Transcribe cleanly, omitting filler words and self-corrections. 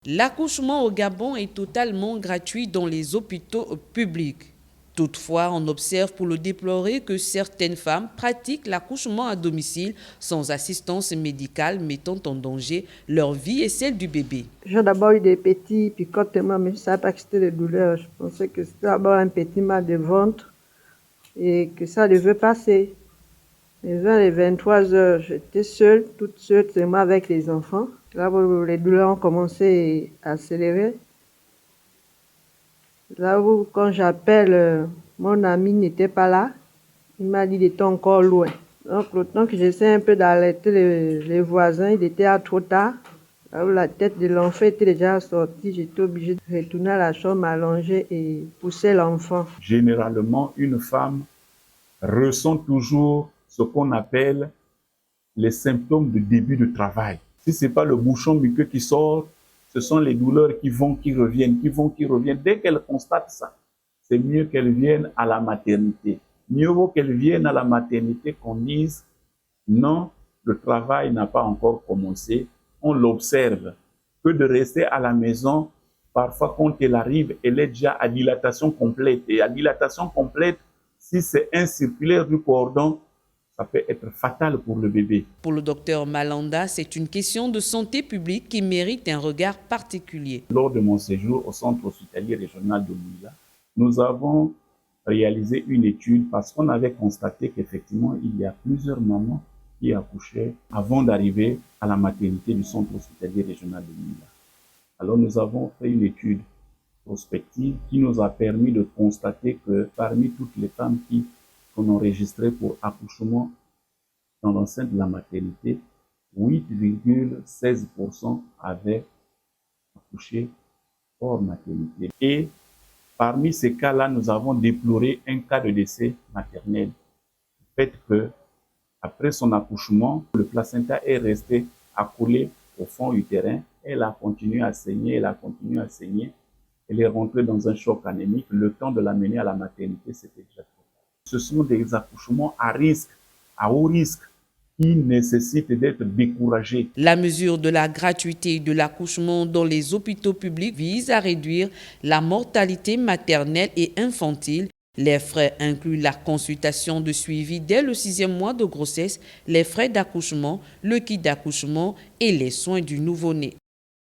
L'accouchement au Gabon est totalement gratuit dans les hôpitaux publics. Toutefois, on observe pour le déplorer que certaines femmes pratiquent l'accouchement à domicile sans assistance médicale, mettant en danger leur vie et celle du bébé. J'ai d'abord eu des petits picotements, mais je ne savais pas que c'était des douleurs. Je pensais que c'était d'abord un petit mal de ventre et que ça devait passer. Et vers les 23 heures, j'étais seule, toute seule, c'est moi avec les enfants. Là où les douleurs ont commencé à accélérer. Là où, quand j'appelle, mon ami n'était pas là. Il m'a dit qu'il était encore loin. Donc, le temps que j'essaie un peu d'alerter les voisins, il était trop tard. Là où la tête de l'enfant était déjà sortie, j'étais obligée de retourner à la chambre, m'allonger et pousser l'enfant. Généralement, une femme ressent toujours ce qu'on appelle les symptômes de début de travail. Si ce n'est pas le bouchon muqueux qui sort, ce sont les douleurs qui vont, qui reviennent, qui vont, qui reviennent. Dès qu'elle constate ça, c'est mieux qu'elle vienne à la maternité. Mieux vaut qu'elle vienne à la maternité qu'on dise non, le travail n'a pas encore commencé, on l'observe. Que de rester à la maison, parfois quand elle arrive, elle est déjà à dilatation complète. Et à dilatation complète, si c'est incirculaire du cordon, ça peut être fatal pour le bébé. Pour le docteur Malanda, c'est une question de santé publique qui mérite un regard particulier. Lors de mon séjour au centre hospitalier régional de Mouila, nous avons réalisé une étude parce qu'on avait constaté qu'effectivement, il y a plusieurs mamans qui accouchaient avant d'arriver à la maternité du centre hospitalier régional de Mouila. Alors nous avons fait une étude prospective qui nous a permis de constater que parmi toutes les femmes qu'on enregistrées pour accouchement dans l'enceinte de la maternité, 8,16% avaient accouché hors maternité. Et parmi ces cas-là, nous avons déploré un cas de décès maternel. Le fait que, après son accouchement, le placenta est resté accolé au fond utérin. Elle a continué à saigner, elle a continué à saigner. Elle est rentrée dans un choc anémique. Le temps de l'amener à la maternité, c'était déjà trop tard. Ce sont des accouchements à risque, à haut risque, qui nécessitent d'être découragés. La mesure de la gratuité de l'accouchement dans les hôpitaux publics vise à réduire la mortalité maternelle et infantile. Les frais incluent la consultation de suivi dès le 6e mois de grossesse, les frais d'accouchement, le kit d'accouchement et les soins du nouveau-né.